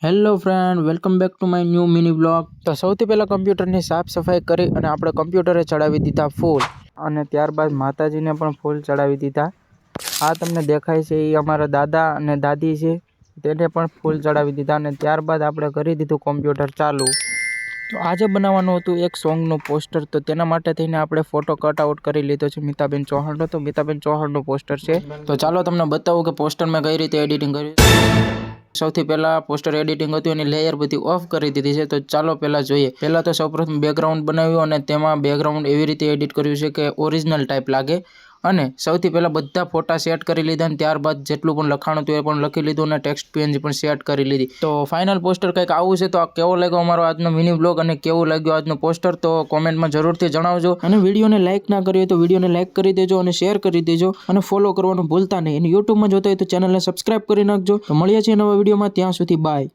Hello friend, welcome back to my new mini blog. તો સૌથી પહેલાં કમ્પ્યુટરની સાફ સફાઈ કરી અને આપણે કમ્પ્યુટરે ચડાવી દીધા ફૂલ, અને ત્યારબાદ માતાજીને પણ ફૂલ ચડાવી દીધા। આ તમને દેખાય છે એ અમારા દાદા અને દાદી છે, તેને પણ ફૂલ ચડાવી દીધા અને ત્યારબાદ આપણે કરી દીધું કમ્પ્યુટર ચાલુ। તો આજે બનાવવાનું હતું એક સોંગનું પોસ્ટર, તો તેના માટે થઈને આપણે ફોટો કટ આઉટ કરી લીધો છે મિતાબેન ચૌહાણનો। તો મિતાબેન ચૌહાણનું પોસ્ટર છે, તો ચાલો તમને બતાવું કે પોસ્ટર મેં કઈ રીતે એડિટિંગ કર્યું। સૌથી પહેલા પોસ્ટર એડિટિંગ હતું એની લેયર બધી ઓફ કરી દીધી છે, તો ચાલો પહેલા જોઈએ। પહેલા તો સૌપ્રથમ બેકગ્રાઉન્ડ બનાવ્યું અને તેમાં બેકગ્રાઉન્ડ એવી રીતે એડિટ કર્યું છે કે ઓરિજિનલ ટાઈપ લાગે। અને સૌથી પહેલા બધા ફોટા સેટ કરી લીધા અને ત્યારબાદ જેટલું પણ લખાણ હતું એ પણ લખી લીધું અને ટેક્સ્ટ પેજ પણ સેટ કરી લીધી। તો ફાઇનલ પોસ્ટર કંઈક આવું છે। તો આ કેવો લાગ્યો અમારો આજનો મિની બ્લોગ અને કેવું લાગ્યું આજનું પોસ્ટર, તો કોમેન્ટમાં જરૂરથી જણાવજો। અને વિડીયોને લાઇક ના કરી હોય તો વિડીયોને લાઇક કરી દેજો અને શેર કરી દેજો અને ફોલો કરવાનું ભૂલતા નહીં। અને યુટ્યુબમાં જોતા હોય તો ચેનલને સબસ્ક્રાઇબ કરી નાખજો। તો મળીએ છીએ નવા વિડીયોમાં, ત્યાં સુધી બાય।